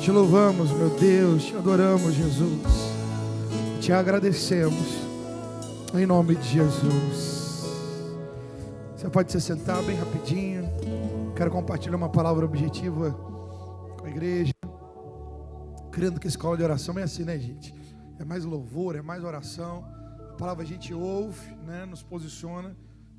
Te louvamos, meu Deus, te adoramos, Jesus. Te agradecemos, em nome de Jesus. Você pode se sentar bem rapidinho. Quero compartilhar uma palavra objetiva com a igreja. Crendo que a escola de oração é assim, né, gente? É mais louvor, é mais oração. A palavra a gente ouve, né, nos posiciona.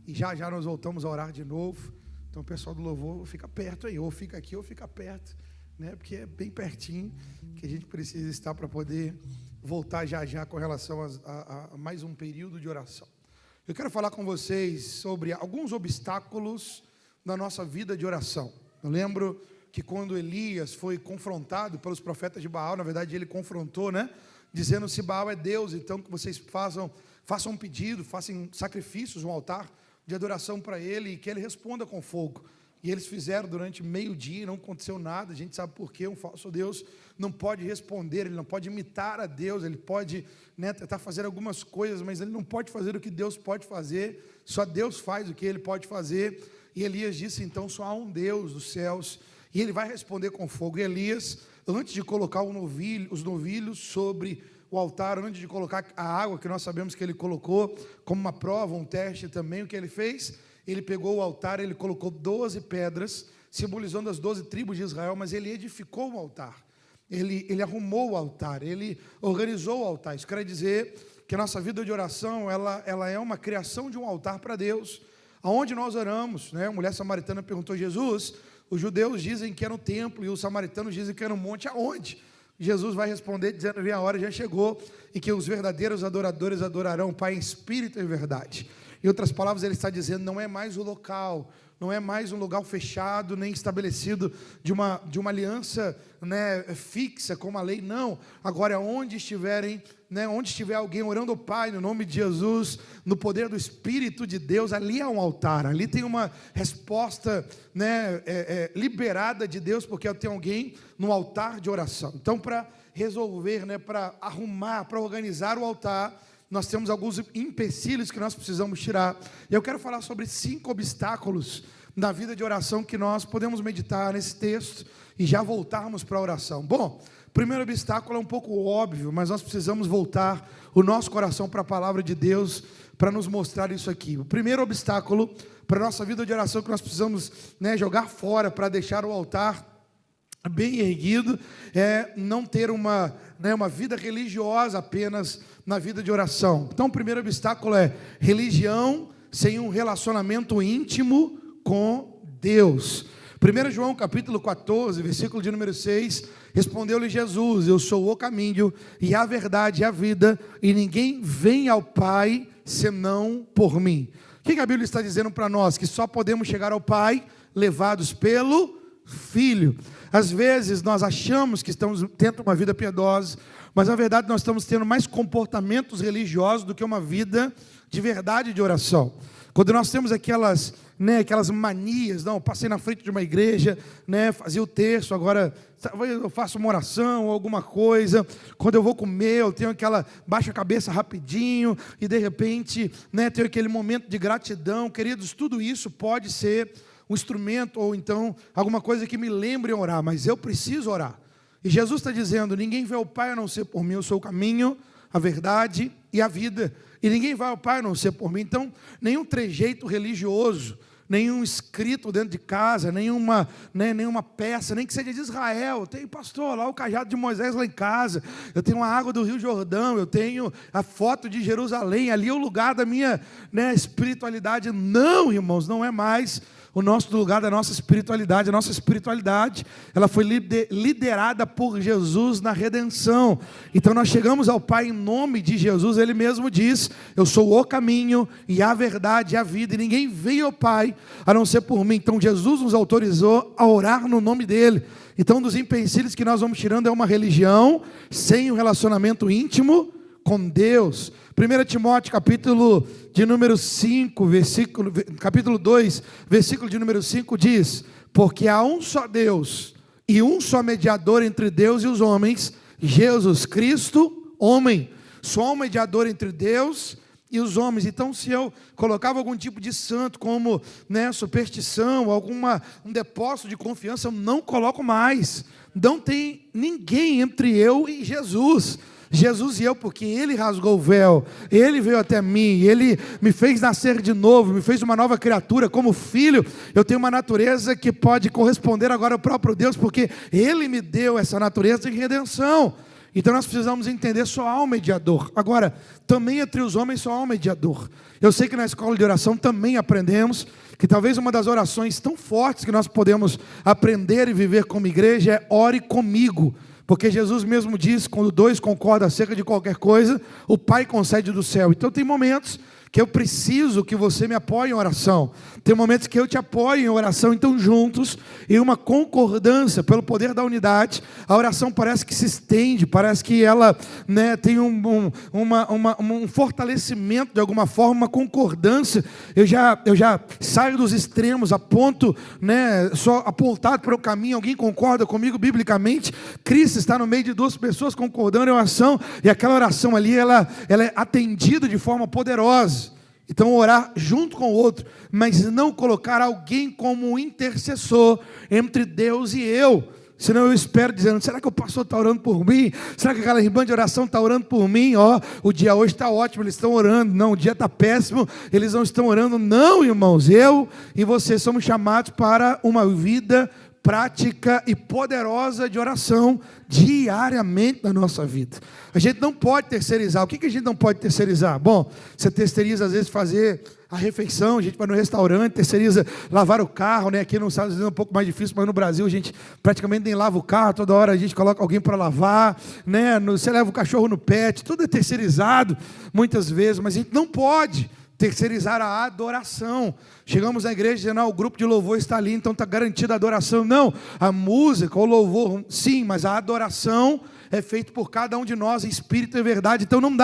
E já já nós voltamos a orar de novo. Então o pessoal do louvor fica perto aí, ou fica aqui ou fica perto, né? Porque é bem pertinho que a gente precisa estar para poder voltar já já com relação a mais um período de oração. Eu quero falar com vocês sobre alguns obstáculos na nossa vida de oração. Eu lembro que quando Elias foi confrontado pelos profetas de Baal, na verdade ele confrontou, né? Dizendo: se Baal é Deus, então que vocês façam um pedido, façam sacrifícios, um altar de adoração para ele, e que ele responda com fogo. E eles fizeram durante meio dia, não aconteceu nada. A gente sabe por quê. Um falso Deus não pode responder, ele não pode imitar a Deus, ele pode, né, tentar fazer algumas coisas, mas ele não pode fazer o que Deus pode fazer. Só Deus faz o que ele pode fazer. E Elias disse: então só há um Deus dos céus, e ele vai responder com fogo. E Elias, antes de colocar os novilhos sobre o altar, antes de colocar a água, que nós sabemos que ele colocou como uma prova, um teste também, o que ele fez? Ele pegou o altar, ele colocou 12 pedras, simbolizando as 12 tribos de Israel, mas ele edificou o altar, ele arrumou o altar, ele organizou o altar. Isso quer dizer que a nossa vida de oração, ela é uma criação de um altar para Deus, aonde nós oramos, né? A mulher samaritana perguntou: Jesus, os judeus dizem que é no templo, e os samaritanos dizem que é no monte, aonde? Jesus vai responder dizendo: vem a hora, já chegou, em que os verdadeiros adoradores adorarão o Pai em espírito e em verdade. Em outras palavras, ele está dizendo: não é mais o local, não é mais um lugar fechado, nem estabelecido de uma aliança, né, fixa, como a lei, não. Agora, onde estiverem, né, onde estiver alguém orando ao Pai, no nome de Jesus, no poder do Espírito de Deus, ali há um altar, ali tem uma resposta, né, liberada de Deus, porque tem alguém no altar de oração. Então, para resolver, né, para arrumar, para organizar o altar, nós temos alguns empecilhos que nós precisamos tirar. E eu quero falar sobre 5 obstáculos na vida de oração que nós podemos meditar nesse texto e já voltarmos para a oração. Bom, o primeiro obstáculo é um pouco óbvio, mas nós precisamos voltar o nosso coração para a palavra de Deus para nos mostrar isso aqui. O primeiro obstáculo para a nossa vida de oração que nós precisamos, né, jogar fora para deixar o altar bem erguido é não ter uma vida religiosa apenas na vida de oração. Então o primeiro obstáculo é religião sem um relacionamento íntimo com Deus. 1 João capítulo 14, versículo de número 6, respondeu-lhe Jesus: eu sou o caminho e a verdade e a vida, e ninguém vem ao Pai senão por mim. O que a Bíblia está dizendo para nós? Que só podemos chegar ao Pai levados pelo Filho. Às vezes nós achamos que estamos tendo uma vida piedosa, mas na verdade nós estamos tendo mais comportamentos religiosos do que uma vida de verdade de oração. Quando nós temos aquelas manias: não, eu passei na frente de uma igreja, né, fazia o terço, agora eu faço uma oração ou alguma coisa. Quando eu vou comer, eu tenho aquela, baixo a cabeça rapidinho, e de repente, né, tenho aquele momento de gratidão. Queridos, tudo isso pode ser um instrumento, ou então alguma coisa que me lembre a orar, mas eu preciso orar. E Jesus está dizendo: ninguém vê ao Pai a não ser por mim, eu sou o caminho, a verdade e a vida, e ninguém vai ao Pai a não ser por mim. Então, nenhum trejeito religioso, nenhum escrito dentro de casa, nenhuma peça, nem que seja de Israel. Eu tenho, pastor, lá o cajado de Moisés lá em casa, eu tenho a água do Rio Jordão, eu tenho a foto de Jerusalém, ali é o lugar da minha, né, espiritualidade. Não, irmãos, não é mais o nosso lugar da nossa espiritualidade. A nossa espiritualidade, ela foi liderada por Jesus na redenção. Então nós chegamos ao Pai em nome de Jesus. Ele mesmo diz: eu sou o caminho e a verdade e a vida, e ninguém veio ao Pai a não ser por mim. Então Jesus nos autorizou a orar no nome dele. Então um dos empecilhos que nós vamos tirando é uma religião sem um relacionamento íntimo com Deus. 1 Timóteo capítulo de número 5, capítulo 2, versículo de número 5 diz: porque há um só Deus e um só mediador entre Deus e os homens, Jesus Cristo, homem. Só um mediador entre Deus e os homens. Então, se eu colocava algum tipo de santo, como, né, superstição, um depósito de confiança, eu não coloco mais. Não tem ninguém entre eu e Jesus. Jesus e eu, porque Ele rasgou o véu, Ele veio até mim, Ele me fez nascer de novo, me fez uma nova criatura, como filho. Eu tenho uma natureza que pode corresponder agora ao próprio Deus, porque Ele me deu essa natureza de redenção. Então nós precisamos entender, só há um mediador. Agora, também entre os homens só há um mediador. Eu sei que na escola de oração também aprendemos que talvez uma das orações tão fortes que nós podemos aprender e viver como igreja é: ore comigo. Porque Jesus mesmo diz, quando dois concordam acerca de qualquer coisa, o Pai concede do céu. Então tem momentos que eu preciso que você me apoie em oração. Tem momentos que eu te apoio em oração. Então juntos, em uma concordância, pelo poder da unidade, a oração parece que se estende, parece que ela, né, tem um fortalecimento de alguma forma, uma concordância. Eu já saio dos extremos, aponto, né, só apontado para o caminho. Alguém concorda comigo biblicamente? Cristo está no meio de duas pessoas concordando em oração, e aquela oração ali, ela é atendida de forma poderosa. Então orar junto com o outro, mas não colocar alguém como um intercessor entre Deus e eu. Senão eu espero dizendo: será que o pastor está orando por mim? Será que aquela irmã de oração está orando por mim? O dia hoje está ótimo, eles estão orando. Não, o dia está péssimo, eles não estão orando. Não, irmãos, eu e você somos chamados para uma vida prática e poderosa de oração diariamente na nossa vida. A gente não pode terceirizar. O que a gente não pode terceirizar? Bom, você terceiriza às vezes fazer a refeição, a gente vai no restaurante, terceiriza lavar o carro, né? Aqui nos Estados Unidos é um pouco mais difícil, mas no Brasil a gente praticamente nem lava o carro, toda hora a gente coloca alguém para lavar, né? Você leva o cachorro no pet, tudo é terceirizado muitas vezes, mas a gente não pode terceirizar a adoração. Chegamos à igreja dizendo: o grupo de louvor está ali, então está garantida a adoração. Não, a música, o louvor, sim, mas a adoração é feita por cada um de nós em espírito e verdade. Então não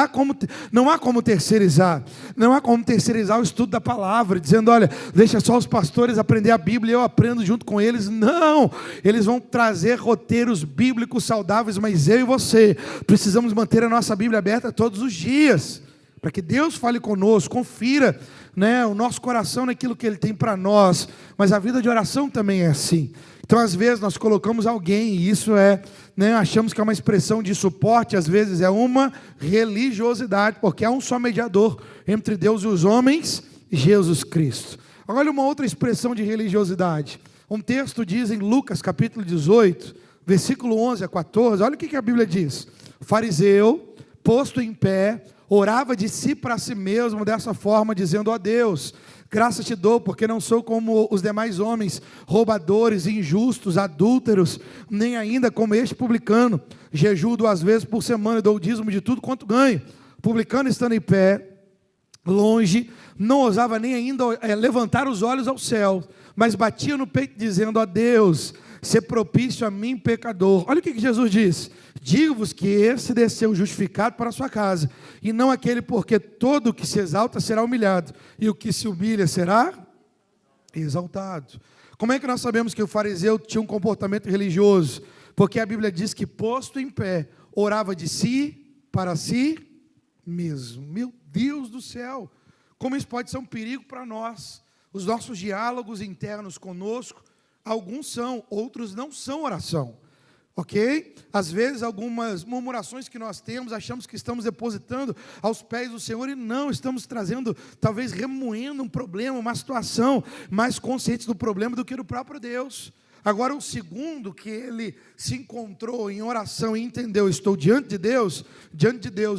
há como terceirizar. Não há como terceirizar o estudo da palavra, dizendo: olha, deixa só os pastores aprender a Bíblia e eu aprendo junto com eles. Não, eles vão trazer roteiros bíblicos saudáveis, mas eu e você precisamos manter a nossa Bíblia aberta todos os dias, para que Deus fale conosco, confira, né, o nosso coração naquilo que Ele tem para nós. Mas a vida de oração também é assim. Então às vezes nós colocamos alguém, e isso achamos que é uma expressão de suporte, às vezes é uma religiosidade, porque há um só mediador entre Deus e os homens, Jesus Cristo. Agora, olha uma outra expressão de religiosidade. Um texto diz em Lucas capítulo 18, versículo 11 a 14, olha o que a Bíblia diz: o fariseu, posto em pé, orava de si para si mesmo dessa forma, dizendo: ó Deus, graças te dou, porque não sou como os demais homens, roubadores, injustos, adúlteros, nem ainda como este publicano. Jejuo 2 vezes por semana e dou o dízimo de tudo quanto ganho. O publicano, estando em pé, longe, não ousava nem ainda levantar os olhos ao céu, mas batia no peito dizendo: ó Deus, ser propício a mim, pecador. Olha o que Jesus diz: digo-vos que esse desceu justificado para a sua casa, e não aquele, porque todo o que se exalta será humilhado, e o que se humilha será exaltado. Como é que nós sabemos que o fariseu tinha um comportamento religioso? Porque a Bíblia diz que, posto em pé, orava de si para si mesmo. Meu Deus do céu, como isso pode ser um perigo para nós. Os nossos diálogos internos conosco, alguns são, outros não são oração, ok? Às vezes algumas murmurações que nós temos, achamos que estamos depositando aos pés do Senhor, e não, estamos trazendo, talvez remoendo um problema, uma situação, mais conscientes do problema do que do próprio Deus. Agora, o segundo, que ele se encontrou em oração e entendeu: estou diante de Deus,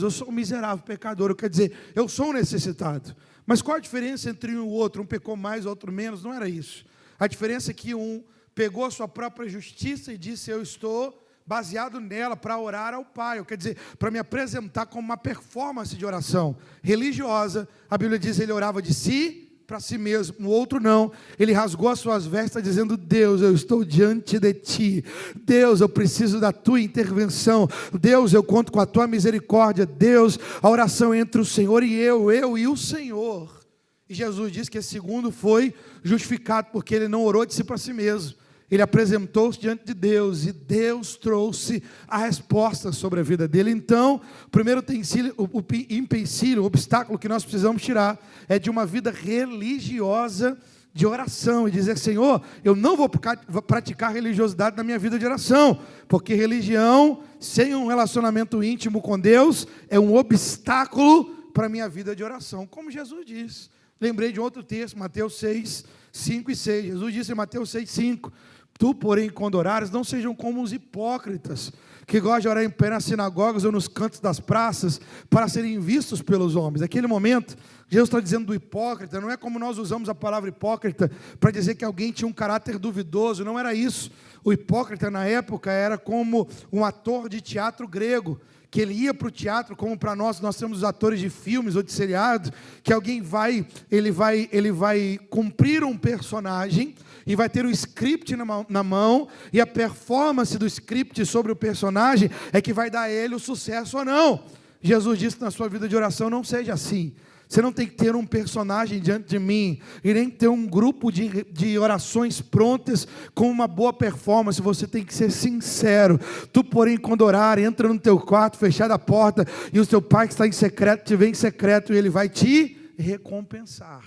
eu sou um miserável pecador, quer dizer, eu sou um necessitado. Mas qual a diferença entre um e o outro? Um pecou mais, outro menos? Não era isso. A diferença é que um pegou a sua própria justiça e disse: eu estou baseado nela para orar ao Pai, quer dizer, para me apresentar como uma performance de oração religiosa. A Bíblia diz: ele orava de si para si mesmo. O outro não, ele rasgou as suas vestes dizendo: Deus, eu estou diante de ti, Deus, eu preciso da tua intervenção, Deus, eu conto com a tua misericórdia. Deus, a oração entre o Senhor e eu e o Senhor. E Jesus diz que esse segundo foi justificado, porque ele não orou de si para si mesmo, ele apresentou-se diante de Deus, e Deus trouxe a resposta sobre a vida dele. Então, o primeiro empecilho, o obstáculo que nós precisamos tirar, é de uma vida religiosa de oração, e dizer: Senhor, eu não vou praticar religiosidade na minha vida de oração, porque religião sem um relacionamento íntimo com Deus é um obstáculo para a minha vida de oração, como Jesus diz. Lembrei de outro texto, Mateus 6, 5 e 6, Jesus disse em Mateus 6, 5, tu, porém, quando orares, não sejam como os hipócritas, que gostam de orar em pé nas sinagogas ou nos cantos das praças, para serem vistos pelos homens. Naquele momento, Jesus está dizendo do hipócrita, não é como nós usamos a palavra hipócrita, para dizer que alguém tinha um caráter duvidoso, não era isso. O hipócrita na época era como um ator de teatro grego, que ele ia para o teatro, como para nós temos os atores de filmes ou de seriados, que alguém ele vai cumprir um personagem, e vai ter o script na mão, e a performance do script sobre o personagem é que vai dar a ele o sucesso ou não. Jesus disse na sua vida de oração: não seja assim. Você não tem que ter um personagem diante de mim, e nem ter um grupo de orações prontas com uma boa performance. Você tem que ser sincero. Tu, porém, quando orar, entra no teu quarto, fechada a porta, e o teu pai que está em secreto te vê em secreto, e ele vai te recompensar.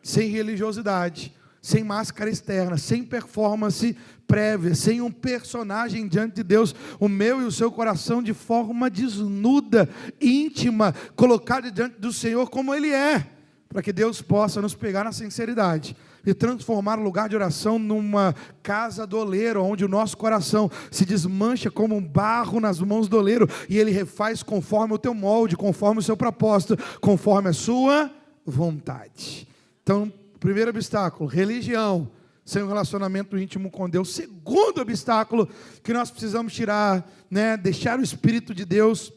Sem religiosidade, sem máscara externa, sem performance prévia, sem um personagem diante de Deus, o meu e o seu coração de forma desnuda, íntima, colocado diante do Senhor como Ele é, para que Deus possa nos pegar na sinceridade e transformar o lugar de oração numa casa do oleiro, onde o nosso coração se desmancha como um barro nas mãos do oleiro, e Ele refaz conforme o teu molde, conforme o seu propósito, conforme a sua vontade. Então, primeiro obstáculo, religião, sem um relacionamento íntimo com Deus. Segundo obstáculo que nós precisamos tirar, deixar o Espírito de Deus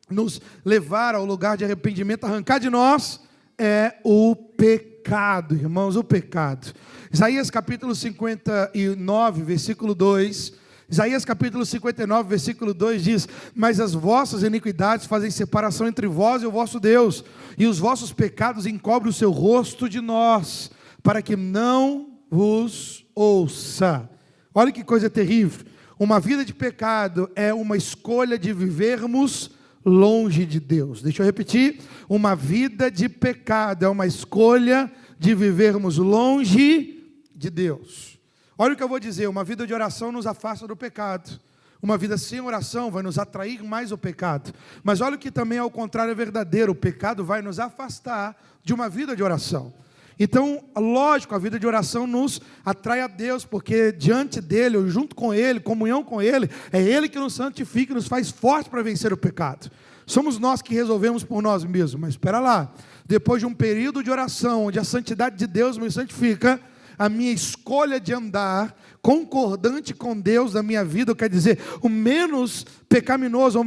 nos levar ao lugar de arrependimento, arrancar de nós, é o pecado, irmãos, o pecado. Isaías capítulo 59, versículo 2, Isaías capítulo 59, versículo 2 diz: mas as vossas iniquidades fazem separação entre vós e o vosso Deus, e os vossos pecados encobrem o seu rosto de nós, para que não vos ouça. Olha que coisa terrível. Uma vida de pecado é uma escolha de vivermos longe de Deus. Deixa eu repetir. Uma vida de pecado é uma escolha de vivermos longe de Deus. Olha o que eu vou dizer: uma vida de oração nos afasta do pecado. Uma vida sem oração vai nos atrair mais ao pecado. Mas olha o que também ao contrário é verdadeiro: o pecado vai nos afastar de uma vida de oração. Então, lógico, a vida de oração nos atrai a Deus, porque diante dele, ou junto com ele, comunhão com ele, é ele que nos santifica e nos faz fortes para vencer o pecado. Somos nós que resolvemos por nós mesmos. Mas espera lá, depois de um período de oração, onde a santidade de Deus me santifica, a minha escolha de andar concordante com Deus na minha vida, quer dizer, o menos pecaminoso,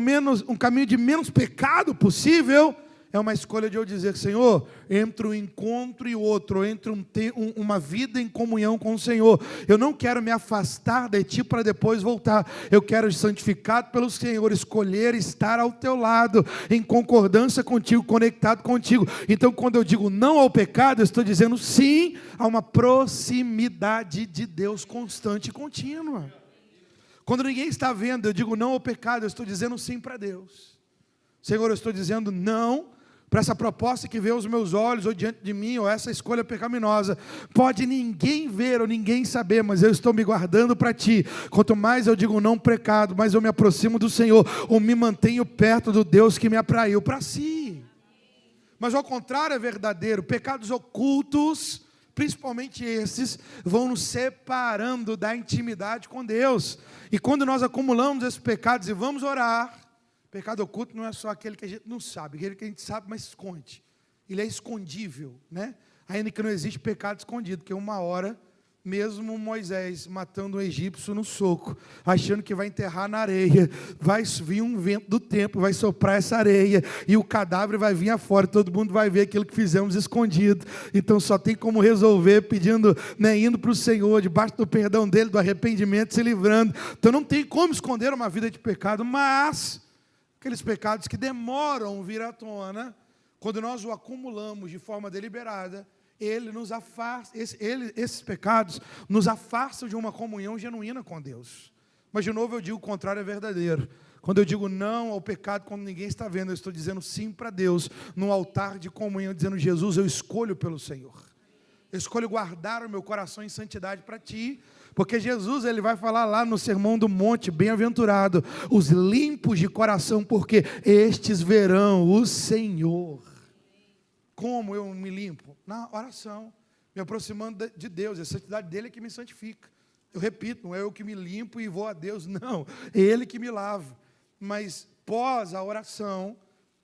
um caminho de menos pecado possível, é uma escolha de eu dizer: Senhor, entre um encontro e outro, entre uma vida em comunhão com o Senhor, eu não quero me afastar de Ti para depois voltar. Eu quero, santificado pelo Senhor, escolher estar ao Teu lado, em concordância contigo, conectado contigo. Então, quando eu digo não ao pecado, eu estou dizendo sim a uma proximidade de Deus constante e contínua. Quando ninguém está vendo, eu digo não ao pecado, eu estou dizendo sim para Deus. Senhor, eu estou dizendo não para essa proposta que vê aos meus olhos, ou diante de mim, ou essa escolha pecaminosa. Pode ninguém ver ou ninguém saber, mas eu estou me guardando para Ti. Quanto mais eu digo não pecado, mais eu me aproximo do Senhor, ou me mantenho perto do Deus que me atraiu para si. Mas ao contrário é verdadeiro: pecados ocultos, principalmente esses, vão nos separando da intimidade com Deus. E quando nós acumulamos esses pecados e vamos orar, pecado oculto não é só aquele que a gente não sabe, aquele que a gente sabe, mas esconde. Ele é escondível, Ainda que não existe pecado escondido, porque uma hora, mesmo Moisés matando um egípcio no soco, achando que vai enterrar na areia, vai vir um vento do tempo, vai soprar essa areia, e o cadáver vai vir afora, todo mundo vai ver aquilo que fizemos escondido. Então só tem como resolver pedindo, indo para o Senhor, debaixo do perdão dele, do arrependimento, se livrando. Então não tem como esconder uma vida de pecado, mas aqueles pecados que demoram vir à tona, quando nós o acumulamos de forma deliberada, ele nos afasta, esses pecados nos afastam de uma comunhão genuína com Deus. Mas de novo eu digo, o contrário é verdadeiro. Quando eu digo não ao pecado, quando ninguém está vendo, eu estou dizendo sim para Deus, no altar de comunhão, dizendo: Jesus, eu escolho pelo Senhor. Eu escolho guardar o meu coração em santidade para Ti, porque Jesus, Ele vai falar lá no Sermão do Monte, bem-aventurado os limpos de coração, porque estes verão o Senhor. Como eu me limpo? Na oração, me aproximando de Deus. A santidade dEle é que me santifica. Eu repito, não é eu que me limpo e vou a Deus, não, é Ele que me lava. Mas pós a oração,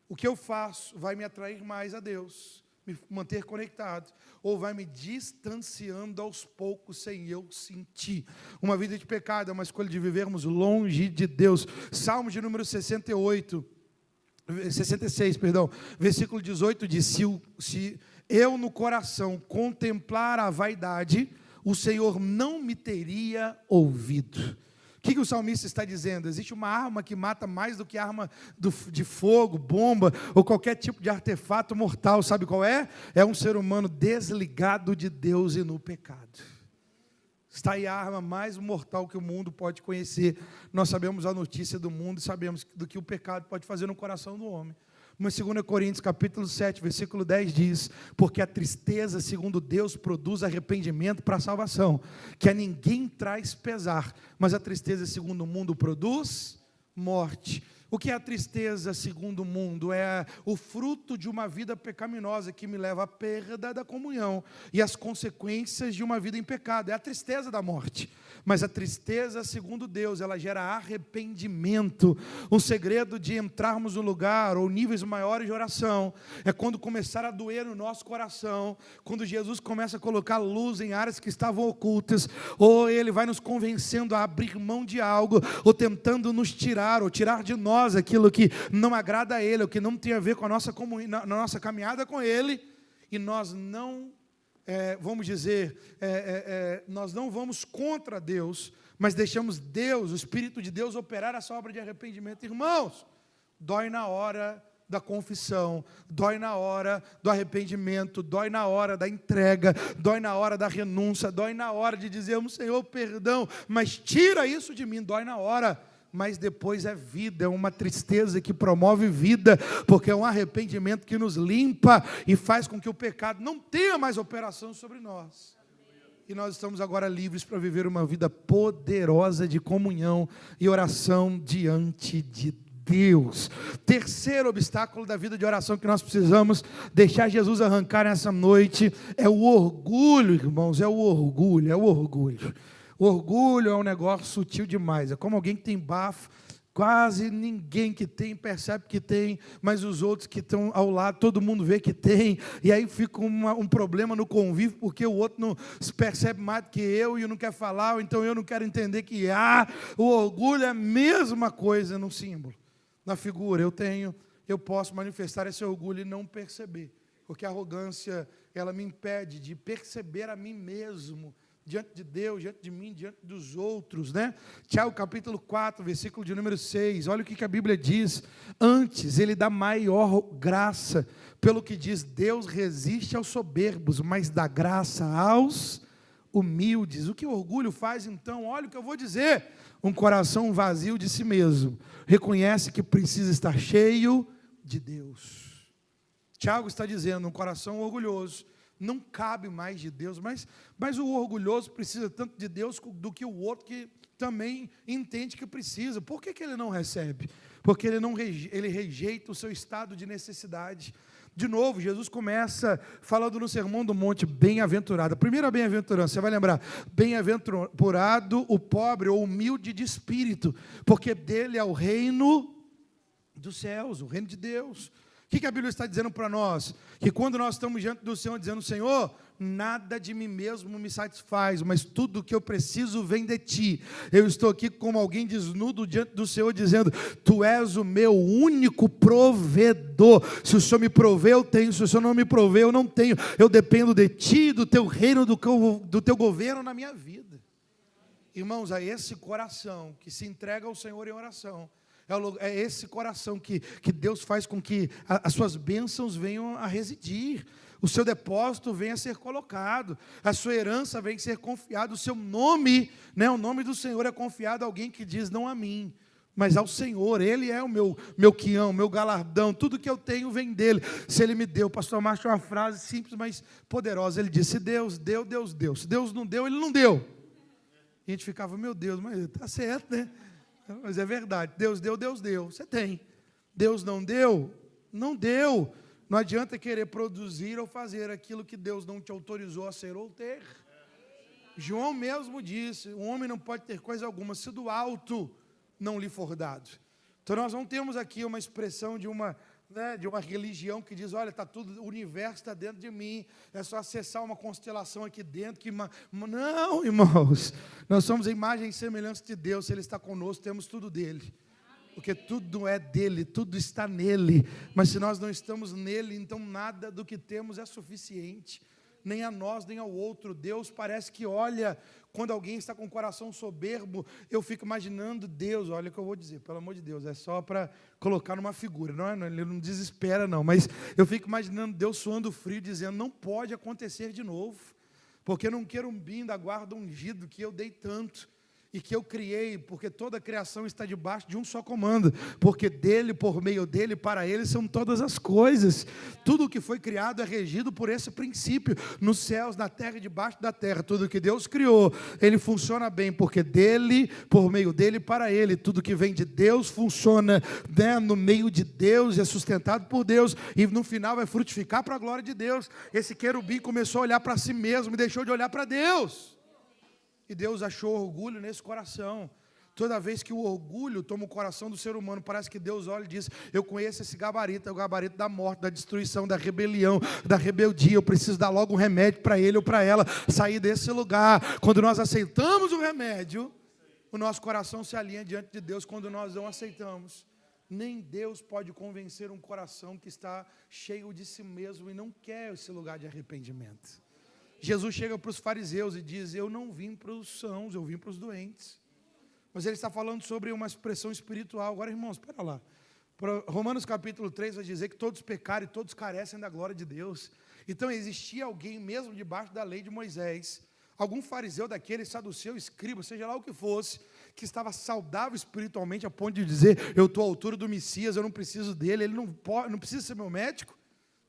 o que eu faço vai me atrair mais a Deus, me manter conectado, ou vai me distanciando aos poucos sem eu sentir. Uma vida de pecado é uma escolha de vivermos longe de Deus. Salmo de número 66, versículo 18 diz: se eu no coração contemplar a vaidade, o Senhor não me teria ouvido. O que o salmista está dizendo? Existe uma arma que mata mais do que arma de fogo, bomba, ou qualquer tipo de artefato mortal. Sabe qual é? É um ser humano desligado de Deus e no pecado. Está aí a arma mais mortal que o mundo pode conhecer. Nós sabemos a notícia do mundo e sabemos do que o pecado pode fazer no coração do homem. Mas 2 Coríntios capítulo 7, versículo 10 diz: porque a tristeza, segundo Deus, produz arrependimento para a salvação, que a ninguém traz pesar, mas a tristeza, segundo o mundo, produz morte. O que é a tristeza segundo o mundo? É o fruto de uma vida pecaminosa que me leva à perda da comunhão e às consequências de uma vida em pecado. É a tristeza da morte. Mas a tristeza segundo Deus, ela gera arrependimento. O segredo de entrarmos no lugar ou níveis maiores de oração é quando começar a doer no nosso coração, quando Jesus começa a colocar luz em áreas que estavam ocultas, ou Ele vai nos convencendo a abrir mão de algo, ou tentando nos tirar, ou tirar de nós aquilo que não agrada a Ele, ou que não tem a ver com a nossa na nossa caminhada com Ele, e nós não, vamos dizer, nós não vamos contra Deus, mas deixamos Deus, o Espírito de Deus, operar essa obra de arrependimento. Irmãos, dói na hora da confissão, dói na hora do arrependimento, dói na hora da entrega, dói na hora da renúncia, dói na hora de dizermos: Senhor, perdão, mas tira isso de mim, dói na hora. Mas depois é vida, é uma tristeza que promove vida, porque é um arrependimento que nos limpa e faz com que o pecado não tenha mais operação sobre nós. E nós estamos agora livres para viver uma vida poderosa de comunhão e oração diante de Deus. Terceiro obstáculo da vida de oração que nós precisamos deixar Jesus arrancar nessa noite é o orgulho, irmãos, é o orgulho. O orgulho é um negócio sutil demais, é como alguém que tem bafo, quase ninguém que tem percebe que tem, mas os outros que estão ao lado, todo mundo vê que tem, e aí fica um problema no convívio, porque o outro não se percebe mais do que eu, e não quer falar, ou então eu não quero entender que o orgulho é a mesma coisa no símbolo, na figura. Eu posso manifestar esse orgulho e não perceber, porque a arrogância, ela me impede de perceber a mim mesmo, diante de Deus, diante de mim, diante dos outros, né? Tiago capítulo 4, versículo de número 6, olha o que a Bíblia diz: antes Ele dá maior graça, pelo que diz, Deus resiste aos soberbos, mas dá graça aos humildes. O que o orgulho faz então? Olha o que eu vou dizer: um coração vazio de si mesmo, reconhece que precisa estar cheio de Deus. Tiago está dizendo, um coração orgulhoso não cabe mais de Deus, mas o orgulhoso precisa tanto de Deus do que o outro que também entende que precisa. Por que ele não recebe? Porque ele rejeita o seu estado de necessidade. De novo, Jesus começa falando no Sermão do Monte, bem-aventurado. A primeira bem-aventurança, você vai lembrar: bem-aventurado o pobre ou humilde de espírito, porque dele é o reino dos céus, o reino de Deus. O que a Bíblia está dizendo para nós? Que quando nós estamos diante do Senhor, dizendo: Senhor, nada de mim mesmo me satisfaz, mas tudo o que eu preciso vem de Ti. Eu estou aqui como alguém desnudo diante do Senhor, dizendo: Tu és o meu único provedor. Se o Senhor me provê, eu tenho. Se o Senhor não me provê, eu não tenho. Eu dependo de Ti, do Teu reino, do Teu governo na minha vida. Irmãos, a esse coração que se entrega ao Senhor em oração, É esse coração que Deus faz com que as suas bênçãos venham a residir. O seu depósito venha a ser colocado. A sua herança venha a ser confiada. O seu nome, né, o nome do Senhor é confiado a alguém que diz não a mim, mas ao Senhor. Ele é o meu quião, meu galardão. Tudo que eu tenho vem dele. Se ele me deu, o pastor Márcio tinha uma frase simples, mas poderosa. Ele disse: se Deus deu, Deus deu. Se Deus não deu, ele não deu. E a gente ficava: meu Deus, mas está certo, né? Mas é verdade. Deus deu, Deus deu. Você tem. Deus não deu, não deu. Não adianta querer produzir ou fazer aquilo que Deus não te autorizou a ser ou ter. João mesmo disse: o homem não pode ter coisa alguma se do alto não lhe for dado. Então nós não temos aqui uma expressão de uma religião que diz: olha, o universo está dentro de mim, é só acessar uma constelação aqui dentro. Não, irmãos, nós somos a imagem e semelhança de Deus. Se Ele está conosco, temos tudo dele. Porque tudo é dele, tudo está nele. Mas se nós não estamos nele, então nada do que temos é suficiente. Nem a nós, nem ao outro. Deus parece que olha, quando alguém está com o coração soberbo, eu fico imaginando Deus, olha o que eu vou dizer, pelo amor de Deus, é só para colocar numa figura, ele não desespera não, mas eu fico imaginando Deus suando frio, dizendo: não pode acontecer de novo, porque não querubim da guarda ungido que eu dei tanto, e que eu criei, porque toda a criação está debaixo de um só comando, porque dele, por meio dele, para ele são todas as coisas. Tudo o que foi criado é regido por esse princípio, nos céus, na terra e debaixo da terra. Tudo que Deus criou, ele funciona bem, porque dele, por meio dele, para ele. Tudo que vem de Deus funciona, né, no meio de Deus, é sustentado por Deus, e no final vai frutificar para a glória de Deus. Esse querubim começou a olhar para si mesmo e deixou de olhar para Deus. E Deus achou orgulho nesse coração. Toda vez que o orgulho toma o coração do ser humano, parece que Deus olha e diz: eu conheço esse gabarito, é o gabarito da morte, da destruição, da rebelião, da rebeldia. Eu preciso dar logo um remédio para ele ou para ela sair desse lugar. Quando nós aceitamos o remédio, o nosso coração se alinha diante de Deus. Quando nós não aceitamos, nem Deus pode convencer um coração que está cheio de si mesmo e não quer esse lugar de arrependimento. Jesus chega para os fariseus e diz: eu não vim para os sãos, eu vim para os doentes. Mas ele está falando sobre uma expressão espiritual. Agora, irmãos, espera lá. Romanos capítulo 3 vai dizer que todos pecaram e todos carecem da glória de Deus. Então existia alguém mesmo debaixo da lei de Moisés, algum fariseu daquele, saduceu, escriba, seja lá o que fosse, que estava saudável espiritualmente a ponto de dizer: eu estou à altura do Messias, eu não preciso dele, ele não precisa ser meu médico.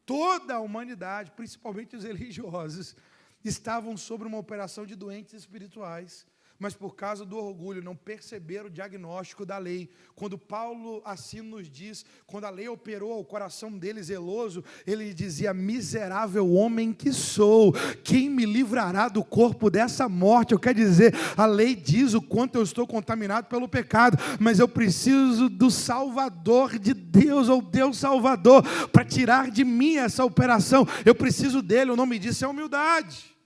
Toda a humanidade, principalmente os religiosos, estavam sobre uma operação de doentes espirituais, mas por causa do orgulho não perceberam o diagnóstico da lei. Quando Paulo assim nos diz, quando a lei operou ao coração dele zeloso, ele dizia: miserável homem que sou, quem me livrará do corpo dessa morte? Eu quero dizer, a lei diz o quanto eu estou contaminado pelo pecado, mas eu preciso do Salvador de Deus, ou Deus Salvador, para tirar de mim essa operação. Eu preciso dele. O nome disso é humildade.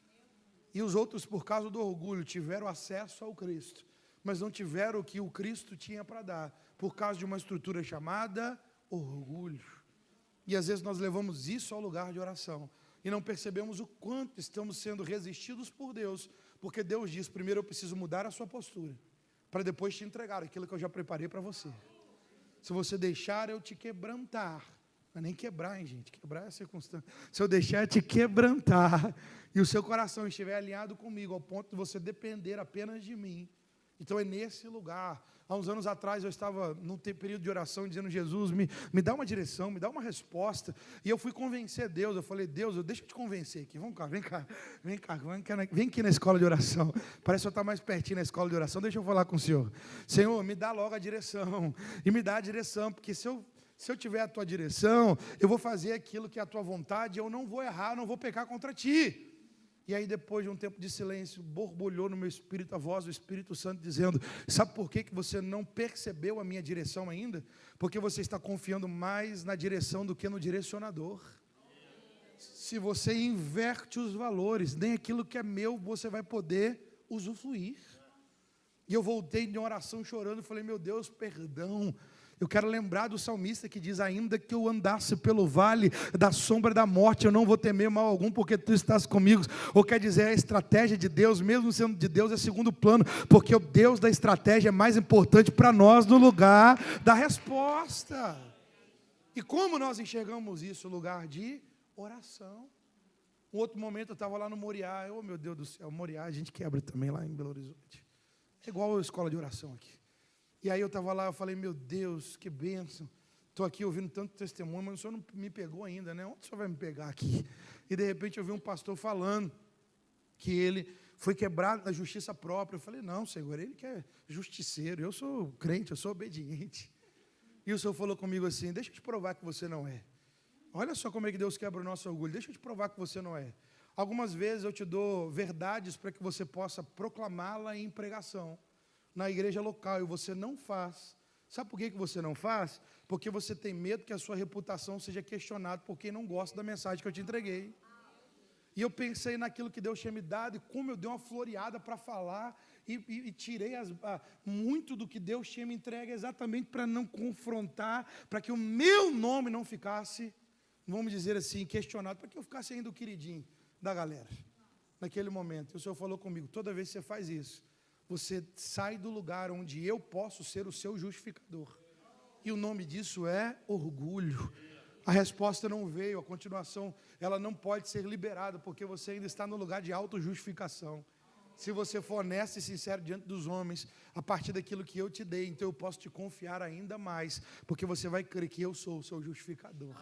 E os outros, por causa do orgulho, tiveram acesso ao Cristo, mas não tiveram o que o Cristo tinha para dar, por causa de uma estrutura chamada orgulho. E às vezes nós levamos isso ao lugar de oração, e não percebemos o quanto estamos sendo resistidos por Deus, porque Deus diz: primeiro eu preciso mudar a sua postura, para depois te entregar aquilo que eu já preparei para você. Se você deixar eu te quebrantar, não é nem quebrar, hein, gente, quebrar é a circunstância. Se eu deixar te quebrantar, e o seu coração estiver alinhado comigo, ao ponto de você depender apenas de mim, então é nesse lugar. Há uns anos atrás eu estava num período de oração, dizendo: Jesus, me dá uma direção, me dá uma resposta. E eu fui convencer Deus. Eu falei: Deus, deixa eu te convencer aqui, vem aqui na escola de oração. Parece que eu estou mais pertinho na escola de oração. Deixa eu falar com o Senhor. Senhor, me dá logo a direção, e me dá a direção, porque se eu tiver a tua direção, eu vou fazer aquilo que é a tua vontade, eu não vou errar, não vou pecar contra ti. E aí, depois de um tempo de silêncio, borbulhou no meu espírito a voz do Espírito Santo dizendo: sabe por que você não percebeu a minha direção ainda? Porque você está confiando mais na direção do que no direcionador. Se você inverte os valores, nem aquilo que é meu você vai poder usufruir. E eu voltei em oração chorando, falei, meu Deus, perdão. Eu quero lembrar do salmista que diz, ainda que eu andasse pelo vale da sombra da morte, eu não vou temer mal algum, porque tu estás comigo. Ou quer dizer, a estratégia de Deus, mesmo sendo de Deus, é segundo plano, porque o Deus da estratégia é mais importante para nós no lugar da resposta. E como nós enxergamos isso? Lugar de oração. Um outro momento eu estava lá no Moriá, meu Deus do céu, Moriá a gente quebra também lá em Belo Horizonte. É igual a escola de oração aqui. E aí eu estava lá, eu falei, meu Deus, que bênção. Estou aqui ouvindo tanto testemunho, mas o senhor não me pegou ainda, né? Onde o senhor vai me pegar aqui? E de repente eu vi um pastor falando que ele foi quebrado na justiça própria. Eu falei, não, Senhor, ele que é justiceiro, eu sou crente, eu sou obediente. E o Senhor falou comigo assim, deixa eu te provar que você não é. Olha só como é que Deus quebra o nosso orgulho, deixa eu te provar que você não é. Algumas vezes eu te dou verdades para que você possa proclamá-la em pregação na igreja local, e você não faz. Sabe por que você não faz? Porque você tem medo que a sua reputação seja questionada por quem não gosta da mensagem que eu te entreguei. E eu pensei naquilo que Deus tinha me dado, e como eu dei uma floreada para falar, e tirei muito do que Deus tinha me entregue, exatamente para não confrontar, para que o meu nome não ficasse, vamos dizer assim, questionado, para que eu ficasse ainda o queridinho da galera, naquele momento. E o Senhor falou comigo, toda vez que você faz isso, você sai do lugar onde eu posso ser o seu justificador. E o nome disso é orgulho. A resposta não veio, a continuação, ela não pode ser liberada, porque você ainda está no lugar de autojustificação. Se você for honesto e sincero diante dos homens, a partir daquilo que eu te dei, então eu posso te confiar ainda mais, porque você vai crer que eu sou o seu justificador.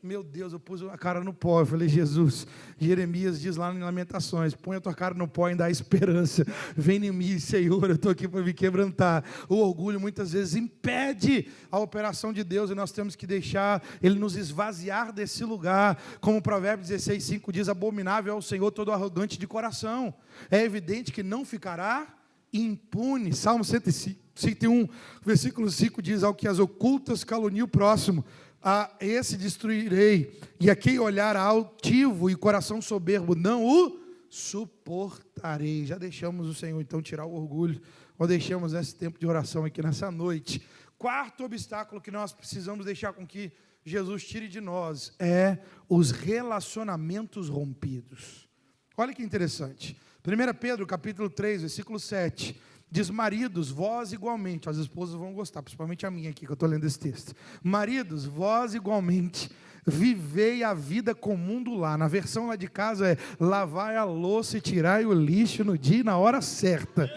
Meu Deus, eu pus a cara no pó, eu falei, Jesus, Jeremias diz lá em Lamentações, põe a tua cara no pó e dá esperança, vem em mim, Senhor, eu estou aqui para me quebrantar. O orgulho muitas vezes impede a operação de Deus, e nós temos que deixar Ele nos esvaziar desse lugar, como o Provérbios 16:5 diz, abominável é o Senhor todo arrogante de coração. É evidente que não ficará impune. Salmo 101, versículo 5 diz, ao que as ocultas calunia o próximo, a esse destruirei, e a quem olhar altivo e coração soberbo não o suportarei. Já deixamos o Senhor então tirar o orgulho, ou deixamos esse tempo de oração aqui nessa noite. Quarto obstáculo que nós precisamos deixar com que Jesus tire de nós é os relacionamentos rompidos. Olha que interessante, 1 Pedro capítulo 3, versículo 7, diz, maridos, vós igualmente, as esposas vão gostar, principalmente a minha aqui, que eu estou lendo esse texto. Maridos, vós igualmente, vivei a vida comum do lar. Na versão lá de casa é, lavai a louça e tirai o lixo no dia e na hora certa.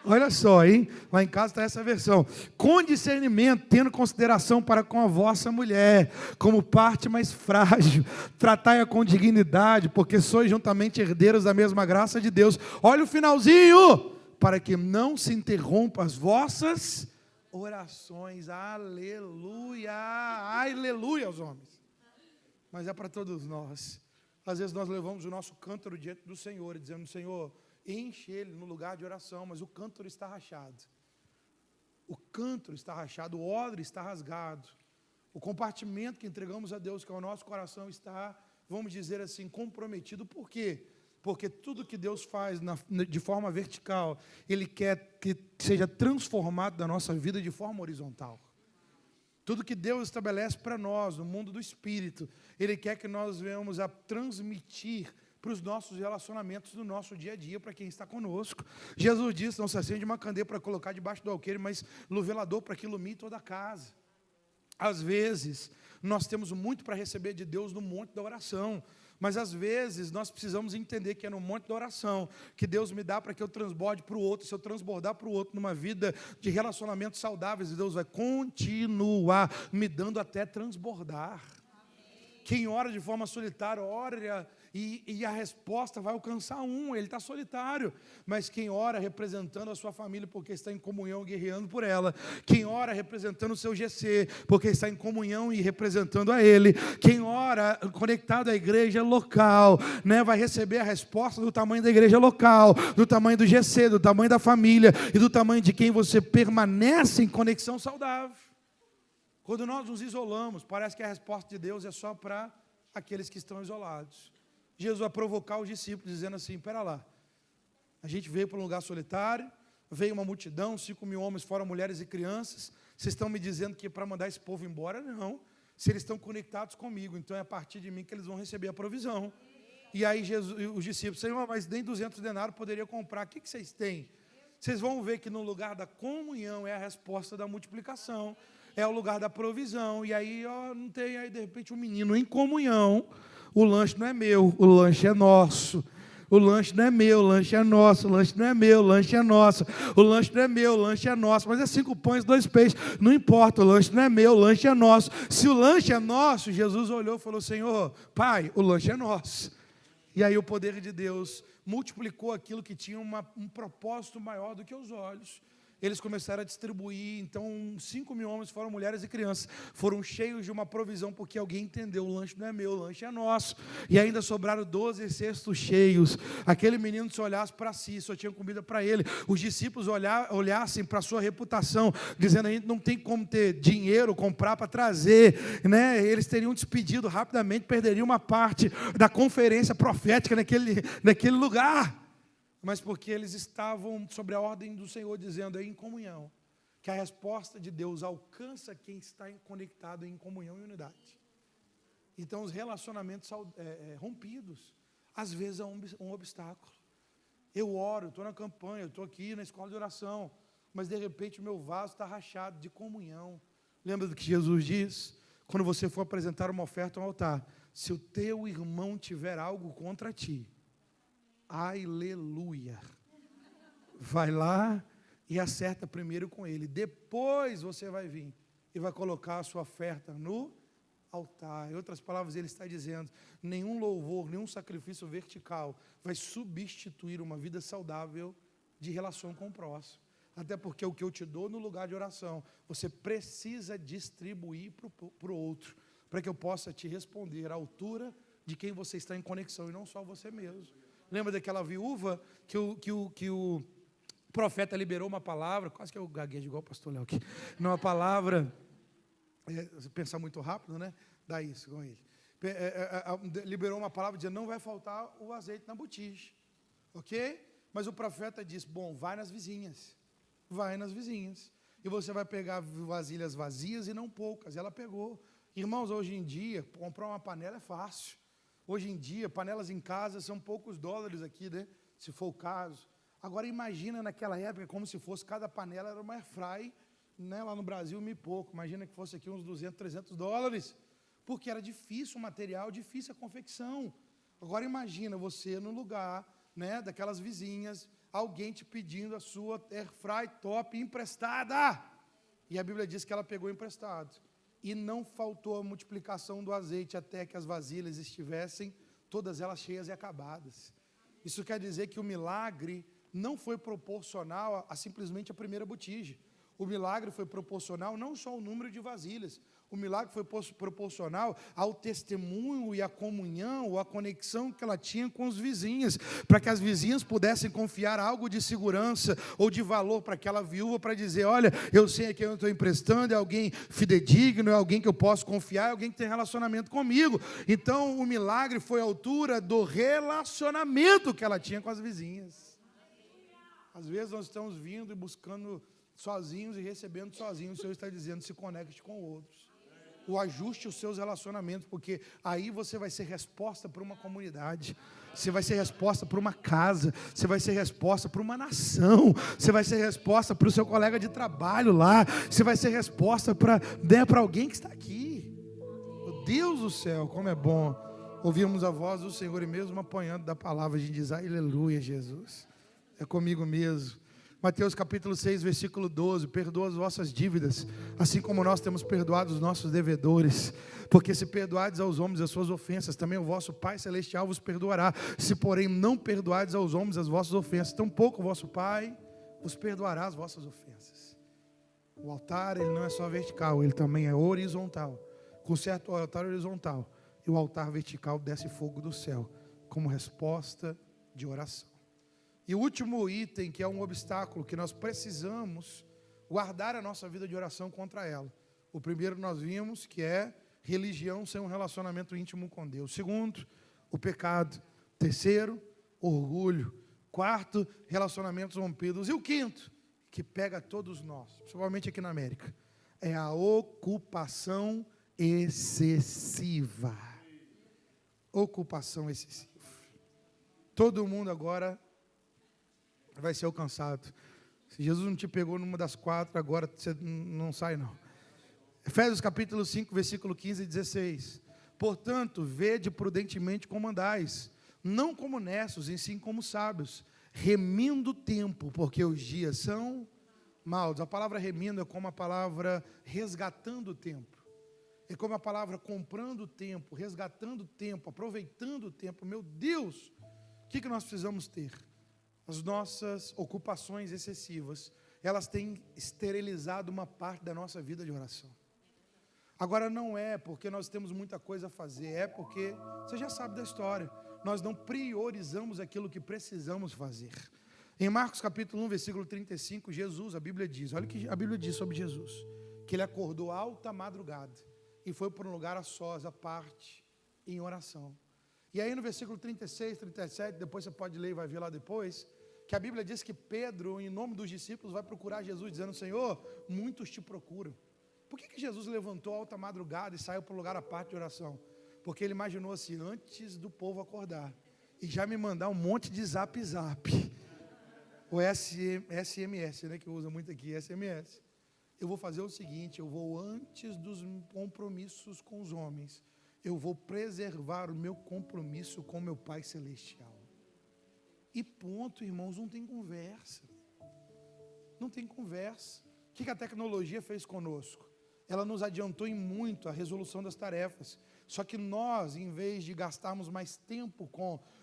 Olha só, hein? Lá em casa está essa versão. Com discernimento, tendo consideração para com a vossa mulher, como parte mais frágil. Tratai-a com dignidade, porque sois juntamente herdeiros da mesma graça de Deus. Olha o finalzinho! Para que não se interrompa as vossas orações. Aleluia, aleluia aos homens. Mas é para todos nós. Às vezes nós levamos o nosso cântaro diante do Senhor, dizendo, Senhor, enche ele no lugar de oração, mas o cântaro está rachado. O cântaro está rachado, o odre está rasgado. O compartimento que entregamos a Deus, que é o nosso coração, está, vamos dizer assim, comprometido. Por quê? Porque tudo que Deus faz de forma vertical, Ele quer que seja transformado na nossa vida de forma horizontal. Tudo que Deus estabelece para nós, no mundo do Espírito, Ele quer que nós venhamos a transmitir para os nossos relacionamentos do nosso dia a dia, para quem está conosco. Jesus disse, não se acende uma candeia para colocar debaixo do alqueire, mas no velador para que ilumine toda a casa. Às vezes, nós temos muito para receber de Deus no monte da oração, mas às vezes nós precisamos entender que é no monte da oração que Deus me dá para que eu transborde para o outro. Se eu transbordar para o outro numa vida de relacionamentos saudáveis, Deus vai continuar me dando até transbordar. Quem ora de forma solitária, ora e a resposta vai alcançar ele está solitário. Mas quem ora representando a sua família, porque está em comunhão, guerreando por ela. Quem ora representando o seu GC, porque está em comunhão e representando a ele. Quem ora conectado à igreja local, né, vai receber a resposta do tamanho da igreja local, do tamanho do GC, do tamanho da família e do tamanho de quem você permanece em conexão saudável. Quando nós nos isolamos, parece que a resposta de Deus é só para aqueles que estão isolados. Jesus vai provocar os discípulos, dizendo assim, espera lá, a gente veio para um lugar solitário, veio uma multidão, 5.000 homens, fora mulheres e crianças. Vocês estão me dizendo que para mandar esse povo embora? Não. Se eles estão conectados comigo, então é a partir de mim que eles vão receber a provisão. E aí os discípulos, Senhor, mas nem 200 denários poderia comprar. O que vocês têm? Vocês vão ver que no lugar da comunhão é a resposta da multiplicação. É o lugar da provisão. E aí, não tem, aí de repente um menino em comunhão. O lanche não é meu, o lanche é nosso. O lanche não é meu, o lanche é nosso. O lanche não é meu, o lanche é nosso. O lanche não é meu, o lanche é nosso. Mas é 5 pães, 2 peixes. Não importa, o lanche não é meu, o lanche é nosso. Se o lanche é nosso, Jesus olhou e falou, Senhor, Pai, o lanche é nosso. E aí o poder de Deus multiplicou aquilo que tinha um propósito maior do que os olhos. Eles começaram a distribuir, então 5.000 homens, foram mulheres e crianças, foram cheios de uma provisão, porque alguém entendeu, o lanche não é meu, o lanche é nosso. E ainda sobraram 12 cestos cheios. Aquele menino se olhasse para si, só tinha comida para ele. Os discípulos olhassem para a sua reputação, dizendo, a gente não tem como ter dinheiro, comprar para trazer, né? Eles teriam despedido rapidamente, perderiam uma parte da conferência profética naquele lugar. Mas porque eles estavam sobre a ordem do Senhor, dizendo em comunhão, que a resposta de Deus alcança quem está conectado em comunhão e unidade. Então os relacionamentos rompidos, às vezes é um obstáculo. Eu oro, estou na campanha, estou aqui na escola de oração, mas de repente o meu vaso está rachado de comunhão. Lembra do que Jesus diz? Quando você for apresentar uma oferta ao altar, se o teu irmão tiver algo contra ti, aleluia, vai lá e acerta primeiro com ele, depois você vai vir e vai colocar a sua oferta no altar. Em outras palavras, ele está dizendo, nenhum louvor, nenhum sacrifício vertical vai substituir uma vida saudável de relação com o próximo, até porque o que eu te dou no lugar de oração, você precisa distribuir para o outro, para que eu possa te responder à altura de quem você está em conexão, e não só você mesmo. Lembra daquela viúva que o profeta liberou uma palavra, quase que eu gaguejo igual o pastor Léo aqui, uma palavra, pensar muito rápido, né? Dá isso com ele. Liberou uma palavra dizendo, não vai faltar o azeite na botija, ok? Mas o profeta disse, bom, vai nas vizinhas, e você vai pegar vasilhas vazias e não poucas. Ela pegou. Irmãos, hoje em dia, comprar uma panela é fácil. Hoje em dia, panelas em casa são poucos dólares aqui, né? Se for o caso. Agora imagina naquela época, como se fosse cada panela era uma airfry, né? Lá no Brasil, me pouco. Imagina que fosse aqui uns 200, 300 dólares. Porque era difícil o material, difícil a confecção. Agora imagina você no lugar, né, daquelas vizinhas, alguém te pedindo a sua airfry top emprestada. E a Bíblia diz que ela pegou emprestado. E não faltou a multiplicação do azeite até que as vasilhas estivessem todas elas cheias e acabadas. Isso quer dizer que o milagre não foi proporcional a simplesmente a primeira botija. O milagre foi proporcional não só ao número de vasilhas, o milagre foi proporcional ao testemunho e à comunhão, ou à conexão que ela tinha com os vizinhos, para que as vizinhas pudessem confiar algo de segurança ou de valor para aquela viúva, para dizer, olha, eu sei a quem eu estou emprestando, é alguém fidedigno, é alguém que eu posso confiar, é alguém que tem relacionamento comigo. Então o milagre foi à altura do relacionamento que ela tinha com as vizinhas. Às vezes nós estamos vindo e buscando sozinhos e recebendo sozinhos. O Senhor está dizendo, se conecte com outros. O ajuste os seus relacionamentos, porque aí você vai ser resposta para uma comunidade, você vai ser resposta para uma casa, você vai ser resposta para uma nação, você vai ser resposta para o seu colega de trabalho lá, você vai ser resposta para alguém que está aqui. Meu Deus do céu, como é bom ouvirmos a voz do Senhor e mesmo apanhando da palavra, a gente diz, aleluia, Jesus, é comigo mesmo. Mateus capítulo 6, versículo 12, perdoa as vossas dívidas, assim como nós temos perdoado os nossos devedores, porque se perdoardes aos homens as suas ofensas, também o vosso Pai Celestial vos perdoará. Se porém não perdoardes aos homens as vossas ofensas, tampouco o vosso Pai vos perdoará as vossas ofensas. O altar, ele não é só vertical, ele também é horizontal. Conserta o altar horizontal, e o altar vertical desce fogo do céu, como resposta de oração. E o último item, que é um obstáculo que nós precisamos guardar a nossa vida de oração contra ela. O primeiro nós vimos que é religião sem um relacionamento íntimo com Deus. Segundo, o pecado. Terceiro, orgulho. Quarto, relacionamentos rompidos. E o quinto, que pega todos nós, principalmente aqui na América, é a ocupação excessiva. Ocupação excessiva. Todo mundo agora vai ser alcançado. Se Jesus não te pegou numa das 4, agora você não sai não. Efésios capítulo 5, versículo 15 e 16. Portanto, vede prudentemente como andais, não como necios, e sim como sábios, remindo o tempo, porque os dias são maus. A palavra remindo é como a palavra resgatando o tempo. É como a palavra comprando o tempo, resgatando o tempo, aproveitando o tempo. Meu Deus, o que nós precisamos ter? As nossas ocupações excessivas, elas têm esterilizado uma parte da nossa vida de oração. Agora não é porque nós temos muita coisa a fazer, é porque, você já sabe da história, nós não priorizamos aquilo que precisamos fazer. Em Marcos capítulo 1, versículo 35, Jesus, a Bíblia diz, olha o que a Bíblia diz sobre Jesus, que ele acordou alta madrugada e foi para um lugar a sós, à parte, em oração. E aí no versículo 36, 37, depois você pode ler e vai ver lá depois, que a Bíblia diz que Pedro, em nome dos discípulos, vai procurar Jesus, dizendo, Senhor, muitos te procuram. Por que Jesus levantou alta madrugada e saiu para um lugar à parte de oração? Porque ele imaginou assim, antes do povo acordar, e já me mandar um monte de zap, o SMS, né, que usa muito aqui, SMS. Eu vou fazer o seguinte, eu vou antes dos compromissos com os homens, eu vou preservar o meu compromisso com meu Pai Celestial. E ponto, irmãos, não tem conversa. Não tem conversa. O que a tecnologia fez conosco? Ela nos adiantou em muito a resolução das tarefas. Só que nós, em vez de gastarmos mais tempo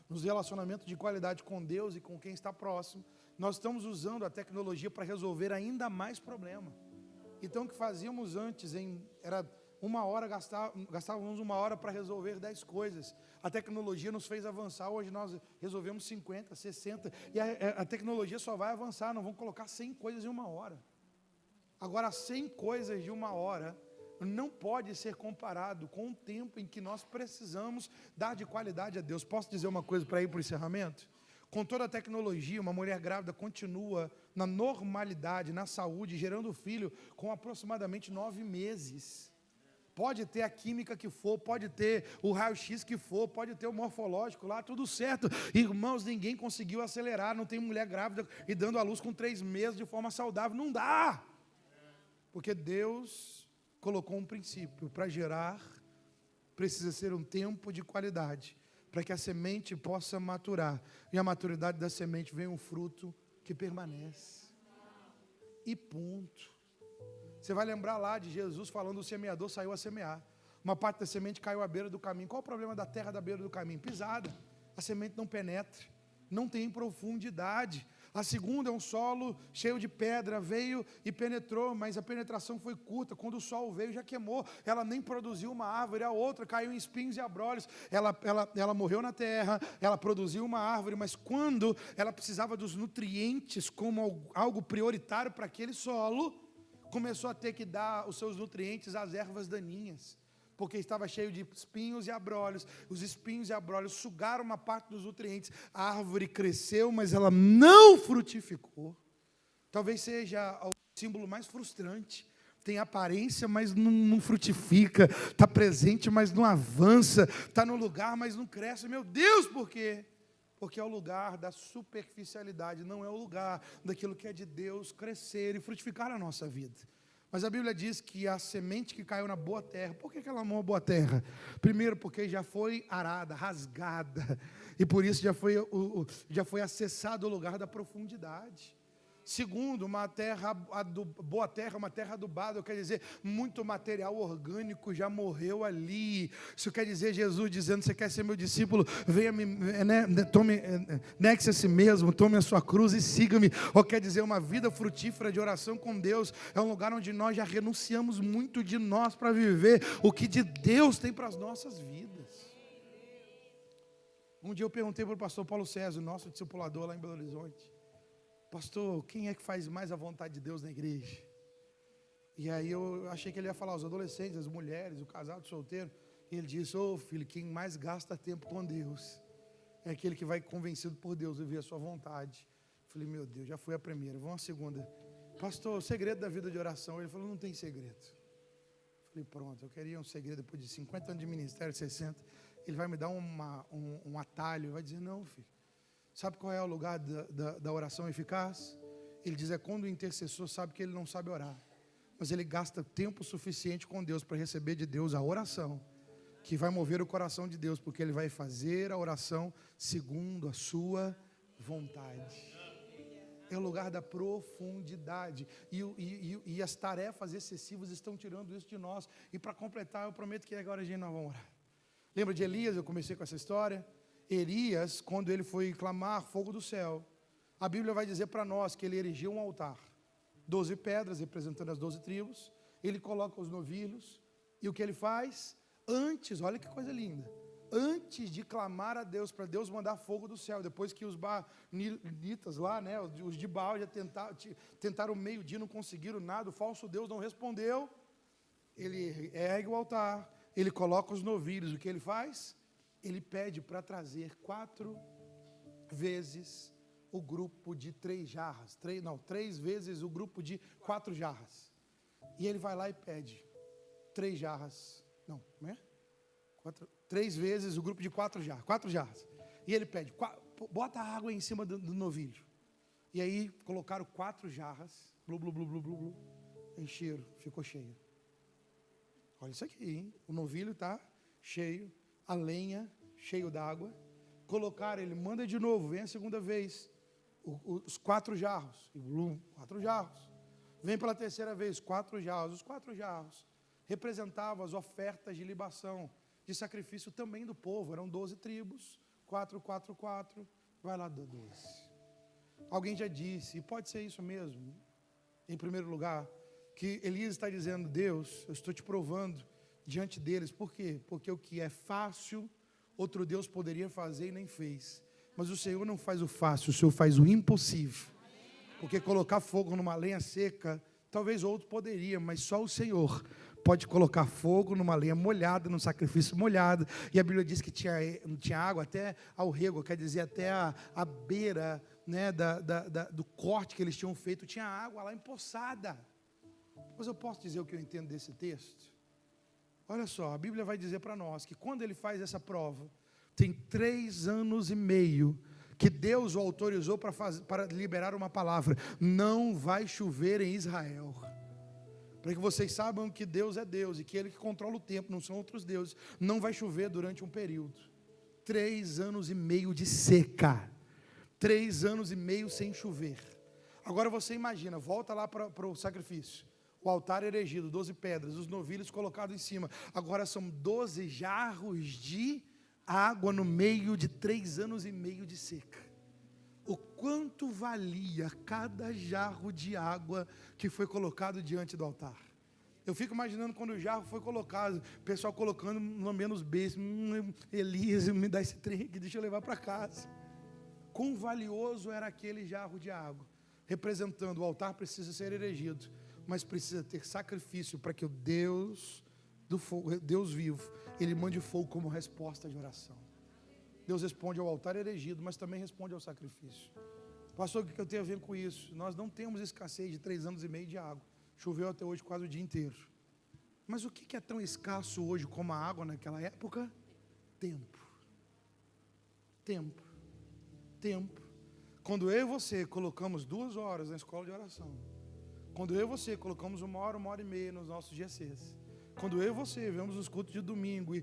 nos relacionamentos de qualidade com Deus e com quem está próximo, nós estamos usando a tecnologia para resolver ainda mais problema. Então o que fazíamos antes era 1 hora, gastávamos 1 hora para resolver 10 coisas. A tecnologia nos fez avançar, hoje nós resolvemos 50, 60, e a tecnologia só vai avançar, não vamos colocar 100 coisas em 1 hora. Agora 100 coisas de 1 hora não pode ser comparado com o tempo em que nós precisamos dar de qualidade a Deus. Posso dizer uma coisa para ir para o encerramento? Com toda a tecnologia, uma mulher grávida continua na normalidade, na saúde, gerando filho com aproximadamente 9 meses. Pode ter a química que for, pode ter o raio-x que for, pode ter o morfológico lá, tudo certo. Irmãos, ninguém conseguiu acelerar, não tem mulher grávida e dando à luz com 3 meses de forma saudável, não dá. Porque Deus colocou um princípio, para gerar, precisa ser um tempo de qualidade, para que a semente possa maturar, e a maturidade da semente vem um fruto que permanece. E ponto. Você vai lembrar lá de Jesus falando, o semeador saiu a semear. Uma parte da semente caiu à beira do caminho. Qual o problema da terra da beira do caminho? Pisada. A semente não penetra, não tem profundidade. A segunda é um solo cheio de pedra, veio e penetrou, mas a penetração foi curta. Quando o sol veio, já queimou. Ela nem produziu uma árvore. A outra caiu em espinhos e abrolhos. Ela morreu na terra, ela produziu uma árvore, mas quando ela precisava dos nutrientes como algo prioritário para aquele solo, começou a ter que dar os seus nutrientes às ervas daninhas, porque estava cheio de espinhos e abrolhos. Os espinhos e abrolhos sugaram uma parte dos nutrientes. A árvore cresceu, mas ela não frutificou. Talvez seja o símbolo mais frustrante. Tem aparência, mas não frutifica. Está presente, mas não avança. Está no lugar, mas não cresce. Meu Deus, por quê? Porque é o lugar da superficialidade, não é o lugar daquilo que é de Deus crescer e frutificar na nossa vida. Mas a Bíblia diz que a semente que caiu na boa terra, por que ela amou a boa terra? Primeiro, porque já foi arada, rasgada, e por isso já foi acessado o lugar da profundidade. Segundo, boa terra, uma terra adubada, quer dizer, muito material orgânico já morreu ali. Isso quer dizer, Jesus dizendo, você quer ser meu discípulo, venha, negue-se a si mesmo, tome a sua cruz e siga-me. Ou quer dizer, uma vida frutífera de oração com Deus, é um lugar onde nós já renunciamos muito de nós para viver o que de Deus tem para as nossas vidas. Um dia eu perguntei para o pastor Paulo César, nosso discipulador lá em Belo Horizonte, pastor, quem é que faz mais a vontade de Deus na igreja? E aí eu achei que ele ia falar os adolescentes, as mulheres, o casado, o solteiro. E ele disse, filho, quem mais gasta tempo com Deus é aquele que vai convencido por Deus a viver a sua vontade. Eu falei, meu Deus, já foi a primeira, vamos à segunda. pastor, o segredo da vida de oração. Ele falou, não tem segredo. Eu falei, pronto, eu queria um segredo depois de 50 anos de ministério, 60. Ele vai me dar um atalho, vai dizer, não, filho. Sabe qual é o lugar da oração eficaz? Ele diz, é quando o intercessor sabe que ele não sabe orar, mas ele gasta tempo suficiente com Deus para receber de Deus a oração, que vai mover o coração de Deus, porque ele vai fazer a oração segundo a sua vontade. É o lugar da profundidade. E as tarefas excessivas estão tirando isso de nós. E para completar, eu prometo que agora a gente não vai orar. Lembra de Elias? Eu comecei com essa história. Elias, quando ele foi clamar fogo do céu, a Bíblia vai dizer para nós que ele erigiu um altar. 12 pedras, representando as 12 tribos. Ele coloca os novilhos. E o que ele faz? Antes, olha que coisa linda. Antes de clamar a Deus, para Deus mandar fogo do céu, depois que os baalitas lá, né, os de Baal já tentaram meio-dia, não conseguiram nada, o falso Deus não respondeu, ele ergue o altar, ele coloca os novilhos, o que ele faz? Ele pede para trazer 4 vezes o grupo de 3 jarras, 3 vezes o grupo de 4 jarras, e ele vai lá e pede 3 jarras, não, como é? 3 vezes o grupo de 4 jarras. E ele pede, bota a água em cima do novilho. E aí colocaram 4 jarras, blu, blu, blu, blu, blu, blu, encheram, ficou cheio. Olha isso aqui, hein? O novilho está cheio, a lenha cheio d'água. Colocaram, ele manda de novo, vem a segunda vez, os 4 jarros, e blu, 4 jarros. Vem pela terceira vez, 4 jarros. Os 4 jarros representavam as ofertas de libação, de sacrifício também do povo, eram 12 tribos, 4, 4, 4, vai lá 12. Alguém já disse, e pode ser isso mesmo, em primeiro lugar, que Elias está dizendo, Deus, eu estou te provando diante deles, por quê? Porque o que é fácil, outro Deus poderia fazer e nem fez, mas o Senhor não faz o fácil, o Senhor faz o impossível, porque colocar fogo numa lenha seca, talvez outro poderia, mas só o Senhor pode colocar fogo numa lenha molhada, num sacrifício molhado. E a Bíblia diz que tinha água até ao rego, quer dizer, até a beira, né, do corte que eles tinham feito, tinha água lá empoçada. Mas eu posso dizer o que eu entendo desse texto? Olha só, a Bíblia vai dizer para nós que quando ele faz essa prova, tem 3 anos e meio que Deus o autorizou para liberar uma palavra: não vai chover em Israel. Para que vocês saibam que Deus é Deus e que Ele que controla o tempo, não são outros deuses. Não vai chover durante um período. 3 anos e meio de seca. 3 anos e meio sem chover. Agora você imagina, volta lá para o sacrifício. O altar erigido, 12 pedras, os novilhos colocados em cima. Agora são 12 jarros de água no meio de 3 anos e meio de seca. O quanto valia cada jarro de água que foi colocado diante do altar. Eu fico imaginando quando o jarro foi colocado, o pessoal colocando, lambendo os beijos, Elias, me dá esse trem aqui, deixa eu levar para casa. Quão valioso era aquele jarro de água, representando o altar precisa ser erigido, mas precisa ter sacrifício para que o Deus do fogo, Deus vivo, Ele mande fogo como resposta de oração. Deus responde ao altar erigido, mas também responde ao sacrifício. Pastor, o que eu tenho a ver com isso? Nós não temos escassez de 3 anos e meio de água. Choveu até hoje quase o dia inteiro. Mas o que é tão escasso hoje como a água naquela época? Tempo. Tempo. Tempo. Quando eu e você colocamos 2 horas na escola de oração, quando eu e você colocamos 1 hora, 1 hora e meia nos nossos GCs, quando eu e você vemos os cultos de domingo e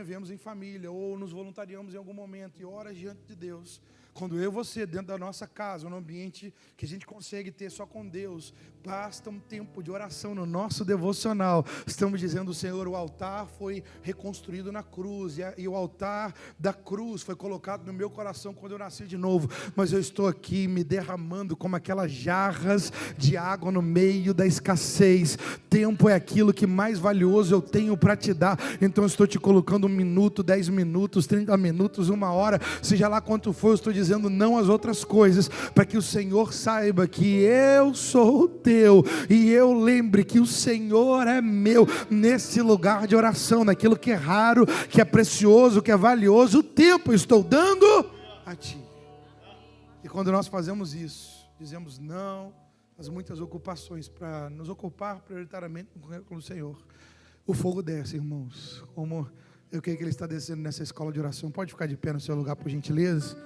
vemos em família, ou nos voluntariamos em algum momento e horas diante de Deus, quando eu e você dentro da nossa casa, no ambiente que a gente consegue ter só com Deus, basta um tempo de oração no nosso devocional, estamos dizendo, Senhor, o altar foi reconstruído na cruz, e o altar da cruz foi colocado no meu coração quando eu nasci de novo, mas eu estou aqui me derramando como aquelas jarras de água no meio da escassez. Tempo é aquilo que mais valioso eu tenho para te dar, então eu estou te colocando 1 minuto, 10 minutos, 30 minutos, 1 hora, seja lá quanto for, eu estou dizendo não às outras coisas, para que o Senhor saiba que eu sou teu, e eu lembre que o Senhor é meu, nesse lugar de oração, naquilo que é raro, que é precioso, que é valioso, o tempo eu estou dando a ti. E quando nós fazemos isso, dizemos não as muitas ocupações para nos ocupar prioritariamente com o Senhor. O fogo desce, irmãos, como eu creio que Ele está descendo nessa escola de oração. Pode ficar de pé no seu lugar, por gentileza.